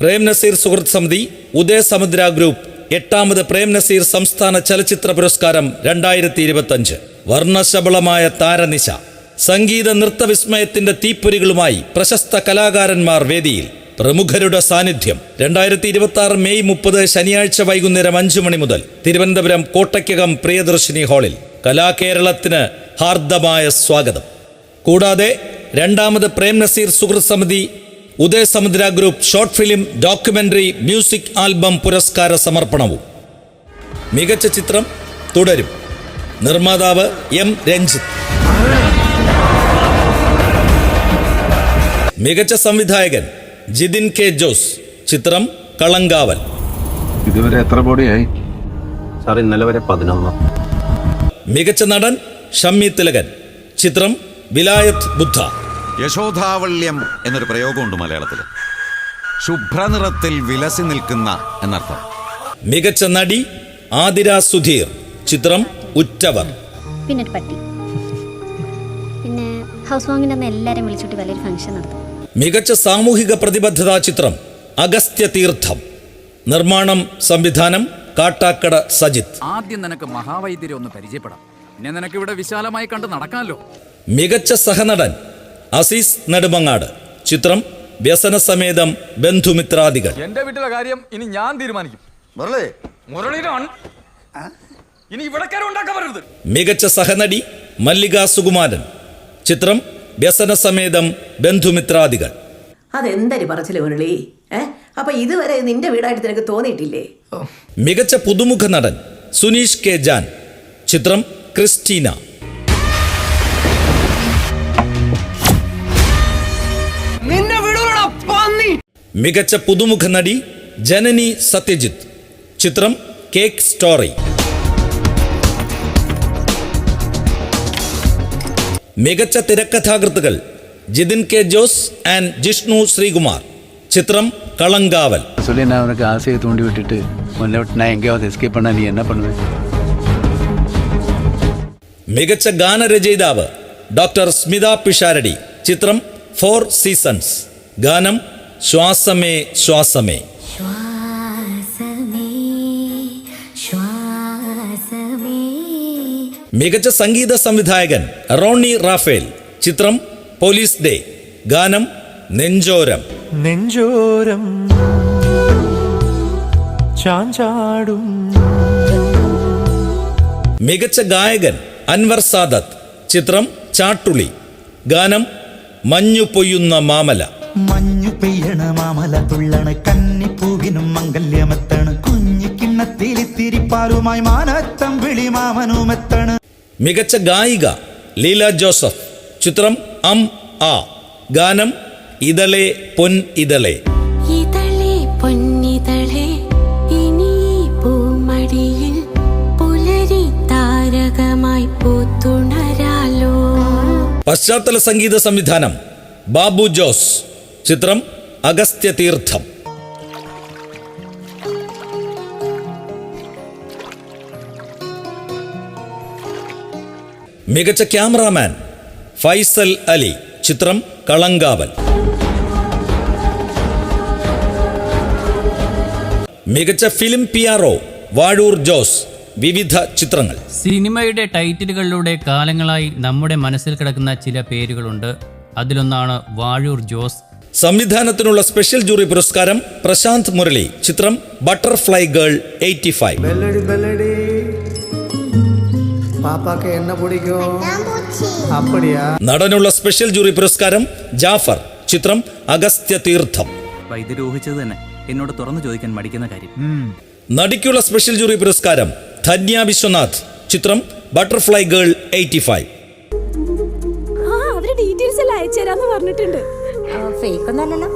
പ്രേം നസീർ സുഹൃത്ത് സമിതി, ഉദയസമുദ്ര ഗ്രൂപ്പ് 8ാമത് പ്രേം നസീർ സംസ്ഥാന ചലച്ചിത്ര പുരസ്കാരം 2025. വർണ്ണശബളമായ താരനിശ, സംഗീത നൃത്ത വിസ്മയത്തിന്റെ തീപ്പൊരികളുമായി പ്രശസ്ത കലാകാരന്മാർ വേദിയിൽ, പ്രമുഖരുടെ സാന്നിധ്യം. 2026 മെയ് 30 ശനിയാഴ്ച വൈകുന്നേരം 5 മണി മുതൽ തിരുവനന്തപുരം കോട്ടയ്ക്കകം പ്രിയദർശിനി ഹാളിൽ. കലാകേരളത്തിന് ഹാർദമായ സ്വാഗതം. കൂടാതെ 2ാമത് പ്രേം നസീർ സുഹൃത്ത് സമിതി, Udayasamudra group short film, documentary, music album പുരസ്കാര സമർപ്പണവും. മികച്ച ചിത്രം തുടരും. നിർമ്മാതാവ് എം രഞ്ജിത്ത്. മികച്ച സംവിധായകൻ ജിതിൻ കെ ജോസ്. ചിത്രം കളങ്കാവൽ. ഇതുവരെ എത്ര ബോഡിയായി സാർ? ഇന്നലെ വരെ 11. മികച്ച നടൻ ഷമ്മി തിലകൻ. ചിത്രം വിലായത് ബുദ്ധ. യശോധാവള്യം എന്നൊരു പ്രയോഗമുണ്ട് മലയാളത്തിൽ. ശുഭ്രനിറത്തിൽ വിലസി നിൽക്കുന്ന എന്നർത്ഥം. മികച്ച നടി ആതിര സുധീർ. ചിത്രം ഉറ്റവർ. പിന്നെ പട്ടി, പിന്നെ ഹൗസ് വാമിംഗിന്റെ അന്ന് എല്ലാവരും വിളിച്ചിട്ട് വലിയൊരു ഫംഗ്ഷൻ നടത്തും. മികച്ച സാമൂഹിക പ്രതിബദ്ധതാ ചിത്രം അഗസ്ത്യ തീർത്ഥം. നിർമ്മാണം സംവിധാനം കാട്ടാക്കട സജിത്ത്. ആദ്യം നിനക്ക് മഹാവൈദ്യരെ ഒന്ന് പരിചയപ്പെടാം, പിന്നെ നിനക്ക് ഇവിടെ വിശാലമായി കണ്ട് നടക്കാമല്ലോ. മികച്ച സഹനടൻ അസീസ് നെടുമങ്ങാട്. ചിത്രം വ്യസന സമേതം ബന്ധുമിത്രാദികൾ. എന്റെ വീട്ടിലെ കാര്യം ഇനി ഞാൻ തീരുമാനിക്കും. ഇനി ഇവിടെ ഉണ്ടാക്കാൻ പറയരുത്. മികച്ച സഹനടി മല്ലിക സുകുമാരൻ. ചിത്രം വ്യസന സമേതം ബന്ധുമിത്രാദികൾ. അതെന്തൊരു പറച്ചില് മുരളി. അപ്പൊ ഇതുവരെ നിന്റെ വീടായിട്ട് നിനക്ക് തോന്നിയിട്ടില്ലേ? മികച്ച പുതുമുഖ നടൻ സുനീഷ് കെ ജാൻ. ചിത്രം ക്രിസ്റ്റീന. മികച്ച പുതുമുഖ നടി ജനനി സത്യജിത്ത്. ചിത്രം കേക്ക് സ്റ്റോറി. മികച്ച തിരക്കഥാകൃത്തുകൾ ജിതിൻ കെ ജോസ് ആൻഡ് ജിഷ്ണു ശ്രീകുമാർ. ചിത്രം കളങ്കാവൽ. ആശയെ തൂണ്ടി വിട്ടിട്ട് എസ്കേപ്പ് பண்ண നീ എന്നാ பண்ணுവ? മികച്ച ഗാനരചയിതാവ് ഡോക്ടർ സ്മിത പിഷാരടി. ചിത്രം 4 സീസൺസ്. ഗാനം ശ്വാസമേ ശ്വാസമേ. മികച്ച സംഗീത സംവിധായകൻ റോണി റാഫേൽ. ചിത്രം പോലീസ് ഡേ. ഗാനം നെഞ്ചോരം. നെഞ്ചോരം ചാഞ്ചാടും. മികച്ച ഗായകൻ അൻവർ സാദത്ത്. ചിത്രം ചാട്ടുളി. ഗാനം മഞ്ഞു പൊയ്യുന്ന മാമല. മഞ്ഞു പെയ്യണ മാമല തുള്ളണ കന്നിപ്പൂവിനും മംഗല്യമെത്തണ് കുഞ്ഞു കിണ്ണത്തിരിപ്പാലുമായി മാനത്തം വിളി മാമനുമെത്തണ്. മികച്ച ഗായിക ലീല ജോസഫ്. ചിത്രം ആ. ഗാനം ഇതളെ പൊൻ ഇതളെ. ഇതളെ പൊന്നിതളെ ഇനി പൂമടിയിൽ പുലരി താരകമായി പൂത്തുണരാലോ. പശ്ചാത്തല സംഗീത സംവിധാനം ബാബു ജോസ്. ചിത്രം അഗസ്ത്യ തീർത്ഥം. മികച്ച ക്യാമറാമാൻ ഫൈസൽ അലി. ചിത്രം കളങ്കാവൽ. മികച്ച ഫിലിം PRO വാഴൂർ ജോസ്. വിവിധ ചിത്രങ്ങൾ. സിനിമയുടെ ടൈറ്റിലുകളിലൂടെ കാലങ്ങളായി നമ്മുടെ മനസ്സിൽ കിടക്കുന്ന ചില പേരുകളുണ്ട്. അതിലൊന്നാണ് വാഴൂർ ജോസ്. സംവിധാനത്തിനുള്ള സ്പെഷ്യൽ ജൂറി പുരസ്കാരം പ്രശാന്ത് മുരളി. ചിത്രം ബട്ടർഫ്ലൈ ഗേൾ 85. നടനുള്ള സ്പെഷ്യൽ ജൂറി പുരസ്കാരം ജാഫർ. ചിത്രം അഗസ്ത്യ തീർത്ഥം. വൈദ്യരോഹിച്ചത് തന്നെ എന്നോട് തുറന്നു ചോദിക്കാൻ മടിക്കുന്ന കാര്യം. നടിക്കുള്ള സ്പെഷ്യൽ ജൂറി പുരസ്കാരം ധന്യ വിശ്വനാഥ്. ചിത്രം ബട്ടർഫ്ലൈ ഗേൾ 85. അവരുടെ ഡീറ്റെയിൽസ് എല്ലാം അയച്ചുതരാന്ന് പറഞ്ഞിട്ടുണ്ട്. ഫേക്ക് ഒന്നല്ലല്ലോ.